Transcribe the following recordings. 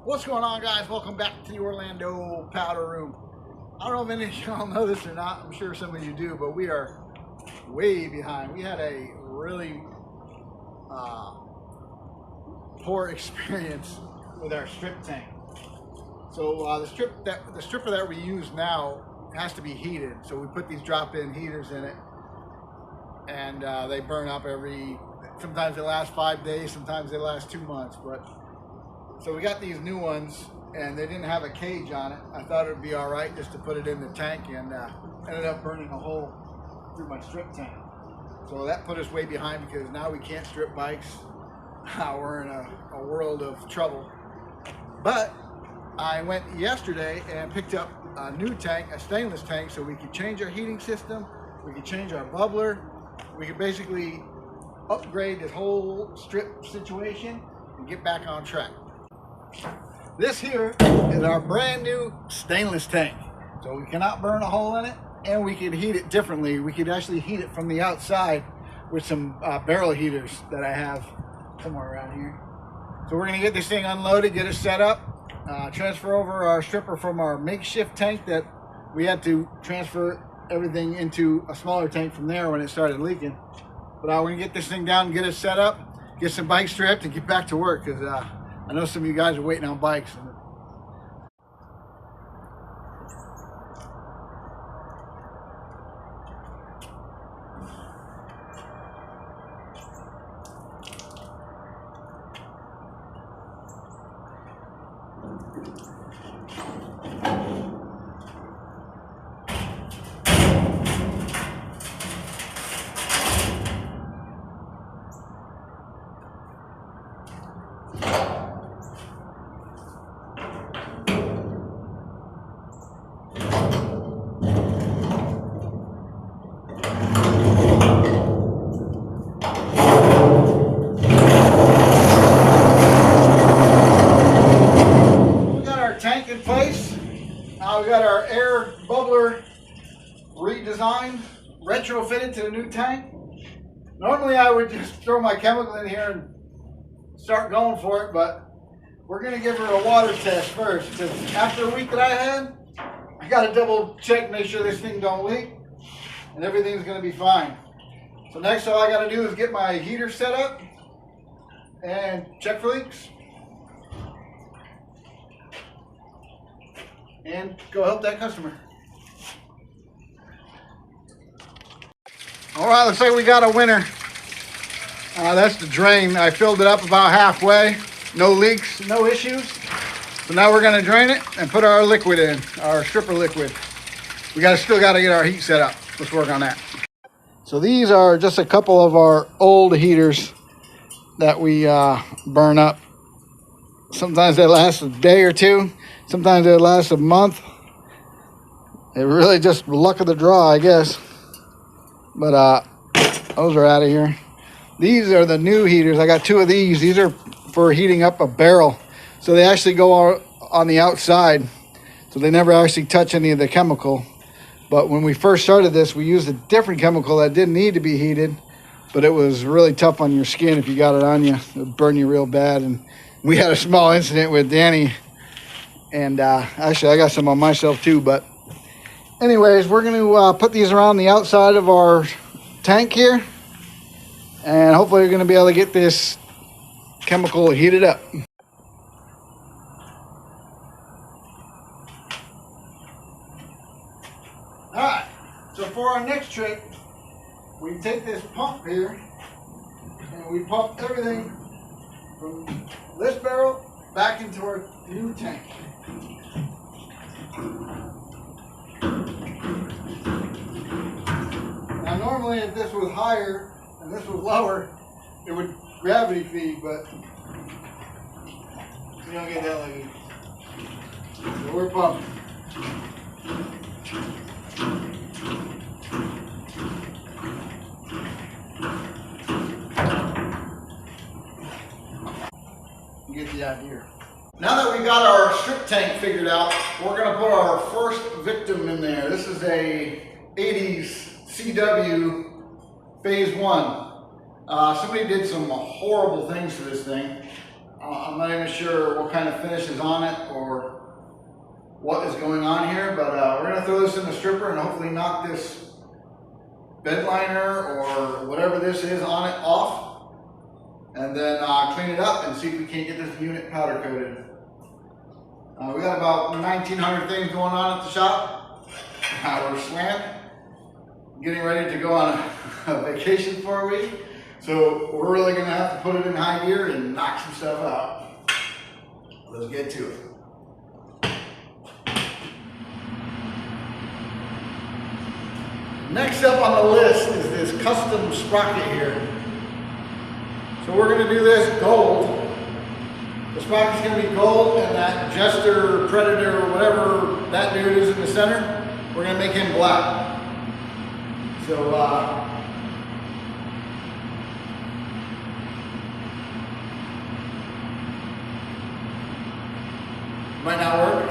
What's going on, guys? Welcome back to the Orlando powder room. I don't know if any of y'all know this or not. I'm sure some of you do, but we are way behind. We had a really poor experience with our strip tank. So the stripper that we use now has to be heated. So we put these drop-in heaters in it, and they burn up sometimes they last 5 days, sometimes they last 2 months. So we got these new ones, and they didn't have a cage on it. I thought it would be all right just to put it in the tank, and ended up burning a hole through my strip tank. So that put us way behind because now we can't strip bikes. We're in a world of trouble. But I went yesterday and picked up a new tank, a stainless tank, so we could change our heating system, we could change our bubbler, we could basically upgrade this whole strip situation and get back on track. This here is our brand new stainless tank. So we cannot burn a hole in it, and we can heat it differently. We could actually heat it from the outside with some barrel heaters that I have somewhere around here. So we're gonna get this thing unloaded, get it set up, transfer over our stripper from our makeshift tank that we had to transfer everything into a smaller tank from there when it started leaking. But we're gonna get this thing down, get it set up, get some bikes stripped, and get back to work, because I know some of you guys are waiting on bikes. Tank in place. We got our air bubbler redesigned, retrofitted to the new tank. Normally I would just throw my chemical in here and start going for it, but we're going to give her a water test first, because after a week that I had, I got to double check, make sure this thing don't leak, and everything's going to be fine. So next, all I got to do is get my heater set up and check for leaks, and go help that customer. All right, looks like we got a winner. That's the drain. I filled it up about halfway. No leaks, no issues. So now we're gonna drain it and put our liquid in, our stripper liquid. We still gotta get our heat set up. Let's work on that. So these are just a couple of our old heaters that we burn up. Sometimes they last a day or two. Sometimes they last a month. It really just luck of the draw, I guess. But those are out of here. These are the new heaters. I got 2 of these. These are for heating up a barrel. So they actually go on the outside. So they never actually touch any of the chemical. But when we first started this, we used a different chemical that didn't need to be heated. But it was really tough on your skin if you got it on you. It would burn you real bad. And we had a small incident with Danny. And actually, I got some on myself too. But anyways, we're going to put these around the outside of our tank here. And hopefully we're going to be able to get this chemical heated up. Alright, so for our next trip, we take this pump here and we pump everything from this barrel back into our new tank. Now normally if this was higher and this was lower, it would gravity feed, but we don't get that like it. So we're pumping. You get the idea. Now that we got our strip tank figured out, we're going to put our first victim in there. This is a 80s CW Phase 1. Somebody did some horrible things to this thing. I'm not even sure what kind of finish is on it or what is going on here, but we're gonna throw this in the stripper and hopefully knock this bed liner or whatever this is on it off, and then clean it up and see if we can't get this unit powder coated. We got about 1,900 things going on at the shop. We're slammed, getting ready to go on a vacation for a week. So we're really gonna have to put it in high gear and knock some stuff out. Let's get to it. Next up on the list is this custom sprocket here. So we're gonna do this gold. The sprocket's gonna be gold, and that Jester, Predator, or whatever that dude is in the center, we're gonna make him black. So might not work,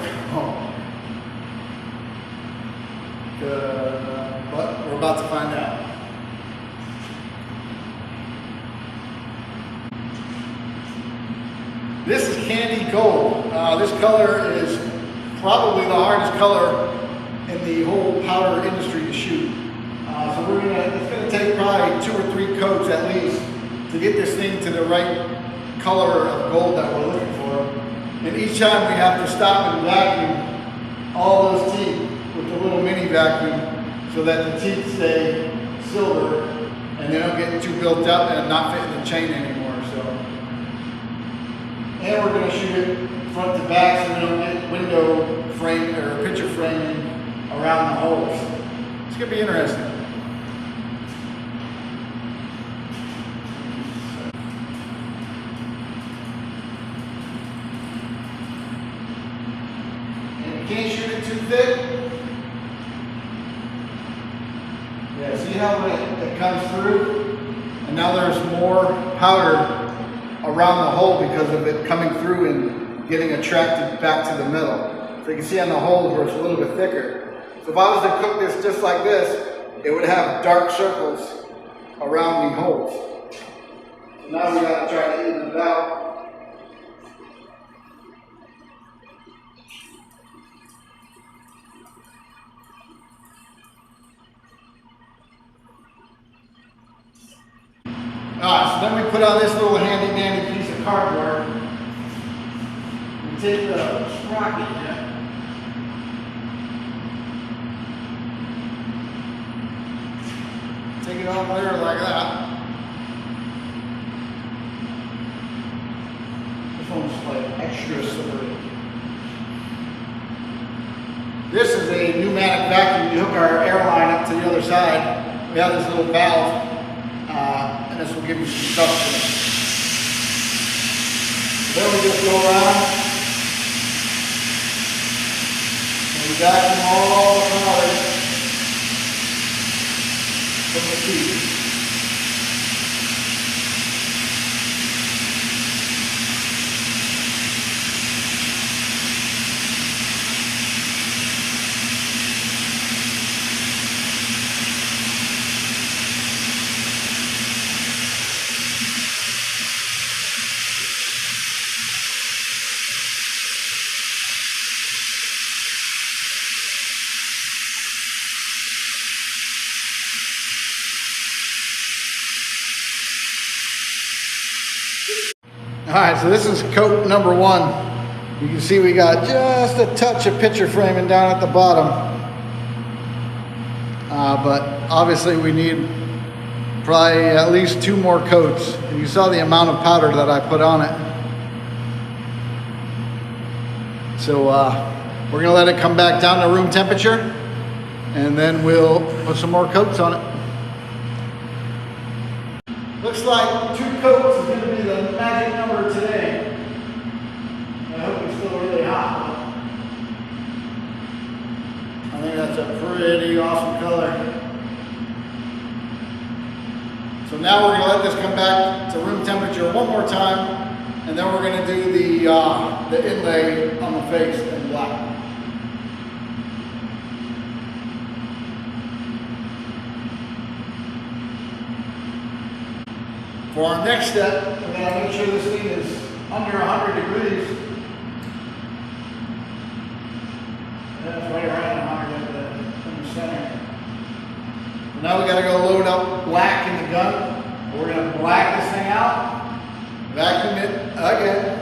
but we're about to find out. This is candy gold. This color is probably the hardest color in the whole powder industry to shoot. So it's gonna take probably 2 or 3 coats at least to get this thing to the right color of gold that we're looking for. And each time we have to stop and vacuum all those teeth with the little mini vacuum so that the teeth stay silver and they don't get too built up and not fit in the chain anymore. And we're going to shoot it front to back so we don't get window frame or picture framing around the holes. It's going to be interesting. And you can't shoot it too thick. Yeah, see how it comes through? And now there's more powder around the hole because of it coming through and getting attracted back to the middle. So you can see on the holes where it's a little bit thicker. So if I was to cook this just like this, it would have dark circles around the holes. So now we got to try to even it out. So then we put on this little handy dandy piece of cardboard. We take the sprocket here. Take it off there like that. This one's like extra slippery. This is a pneumatic vacuum. You hook our air line up to the other side. We have this little valve. And this will give you some suction. Then we just go around and we vacuum all the powder from the teeth. All right, so this is coat number 1. You can see we got just a touch of picture framing down at the bottom. But obviously we need probably at least 2 more coats. And you saw the amount of powder that I put on it. So we're gonna let it come back down to room temperature and then we'll put some more coats on it. Looks like 2 coats is going to be the magic number today. I hope it's still really hot. I think that's a pretty awesome color. So now we're going to let this come back to room temperature one more time, and then we're going to do the inlay on the face in black. For our next step, we're going to make sure this thing is under 100 degrees. That's right around 100 in the center. So now we gotta go load up black in the gun. We're gonna black this thing out, vacuum it again,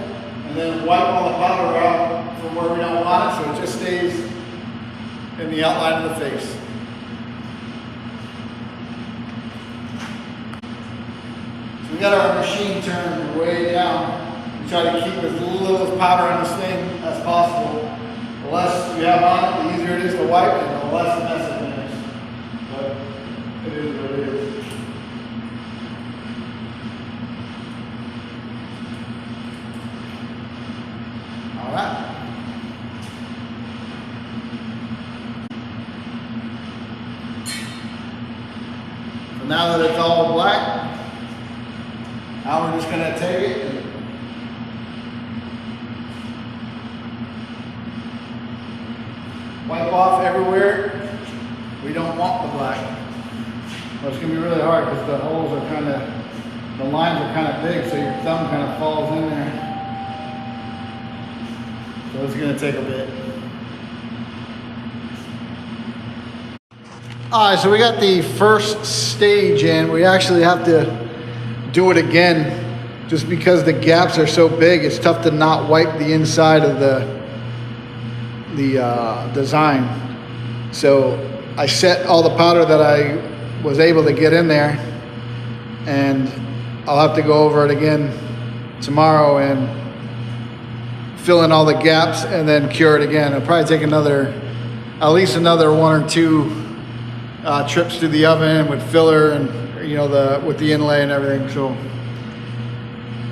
and then wipe all the powder out from where we don't want it so it just stays in the outline of the face. So we got our machine turned way down. We try to keep as little powder in this thing as possible. The less you have on it, the easier it is to wipe, and the less mess it makes. But it is what it is. All right. So now that it's all black, now we're just going to take it and wipe off everywhere we don't want the black. Well, it's going to be really hard because the holes are kind of, the lines are kind of big, so your thumb kind of falls in there. So it's going to take a bit. All right, so we got the first stage in. We actually have to do it again just because the gaps are so big. It's tough to not wipe the inside of the design. So I set all the powder that I was able to get in there, and I'll have to go over it again tomorrow and fill in all the gaps and then cure it again. It'll probably take at least another 1 or 2 trips through the oven with filler and with the inlay and everything. So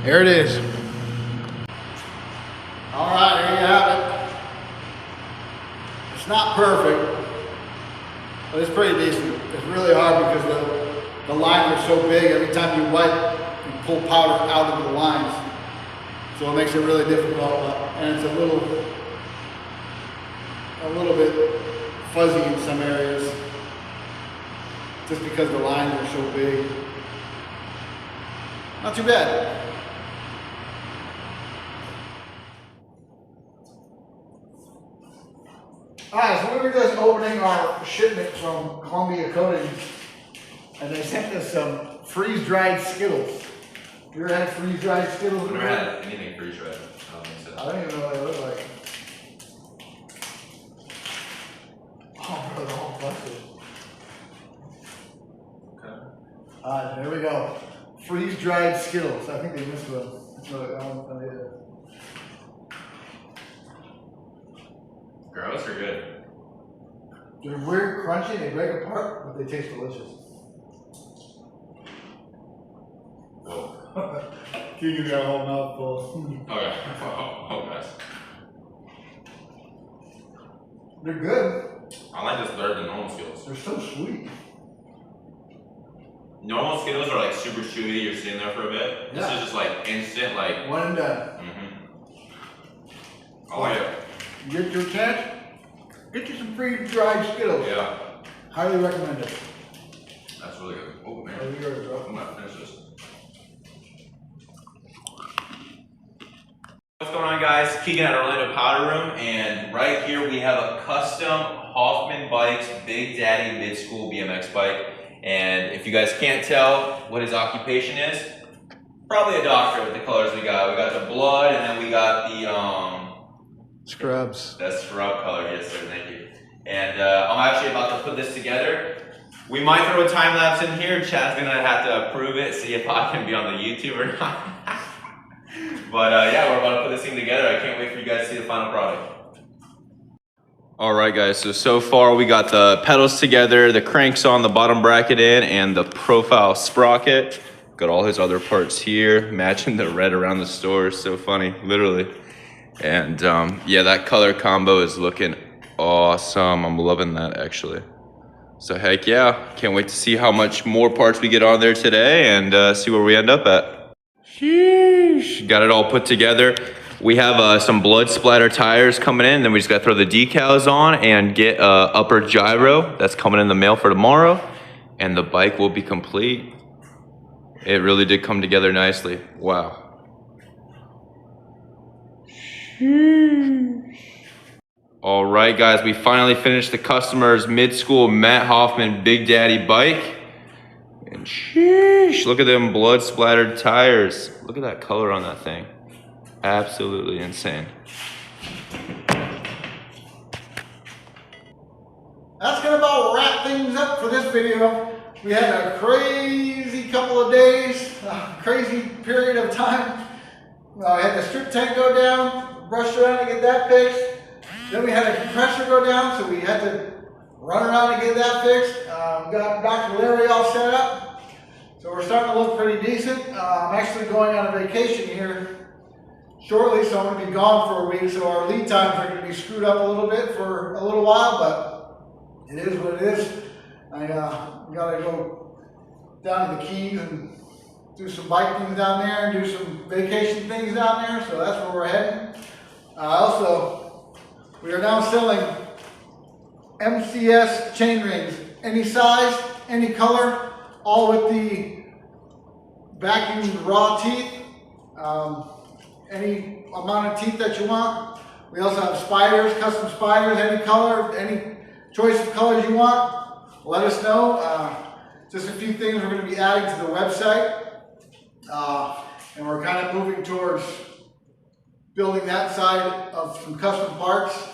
here it is. All right, here you have it. It's not perfect, but it's pretty decent. It's really hard because the lines are so big. Every time you wipe, you pull powder out of the lines. So it makes it really difficult, and it's a little bit fuzzy in some areas, just because the lines are so big. Not too bad. Alright, so we were just opening our shipment from Columbia Coating, and they sent us some freeze-dried Skittles. You ever had freeze-dried Skittles? I've never had anything freeze-dried. I don't think so. I don't even know what they look like. Oh, bro, they're all busted. Okay. Alright, there we go. Freeze-dried Skittles. I think they missed one. Gross or good? They're weird, crunchy, they break apart, but they taste delicious. Whoa. Keegan got a whole mouthful. Okay. Oh, nice. They're good. I like this better than normal Skittles. They're so sweet. Normal Skittles are like super chewy, you're sitting there for a bit. This is just like instant, like... One and done. I like it. You get your chance, get you some freeze-dried Skittles. Yeah. Highly recommend it. That's really good. Oh, man. Oh, yours, bro. I'm gonna finish this. What's going on, guys? Keegan at Orlando Powder Room, and right here we have a custom Hoffman Bikes Big Daddy Mid-School BMX bike. And if you guys can't tell what his occupation is, probably a doctor with the colors we got. We got the blood, and then we got the Scrubs. That's scrub color, yes sir, thank you. And I'm actually about to put this together. We might throw a time lapse in here. Chad's gonna have to approve it, see if I can be on the YouTube or not. But yeah, we're about to put this thing together. I can't wait for you guys to see the final product. All right, guys, so far we got the pedals together, the cranks on, the bottom bracket in, and the profile sprocket. Got all his other parts here, matching the red around the store. So funny, literally. And yeah, that color combo is looking awesome. I'm loving that, actually. So heck yeah, can't wait to see how much more parts we get on there today and see where we end up at. Sheesh. Got it all put together. We have some blood splatter tires coming in, then we just gotta throw the decals on and get upper gyro. That's coming in the mail for tomorrow, and the bike will be complete. It really did come together nicely. Wow. All right, guys, we finally finished the customer's mid-school Matt Hoffman Big Daddy bike. And sheesh, look at them blood-splattered tires. Look at that color on that thing. Absolutely insane. That's gonna about wrap things up for this video. We had a crazy couple of days, a crazy period of time. I had the strip tank go down, rushed around to get that fixed. Then we had a compressor go down, so we had to run around and get that fixed. Got Dr. Larry all set up. So we're starting to look pretty decent. I'm actually going on a vacation here shortly, so I'm going to be gone for a week. So our lead times are going to be screwed up a little bit for a little while, but it is what it is. I got to go down to the Keys and do some bike things down there and do some vacation things down there. So that's where we're heading. Also, we are now selling MCS chain rings, any size, any color, all with the vacuumed raw teeth, any amount of teeth that you want. We also have spiders, custom spiders, any color, any choice of colors you want. Let us know. Just a few things we're going to be adding to the website, and we're kind of moving towards building that side of some custom parts.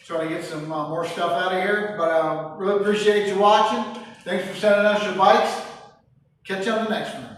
Trying to get some more stuff out of here, but really appreciate you watching. Thanks for sending us your bikes. Catch you on the next one.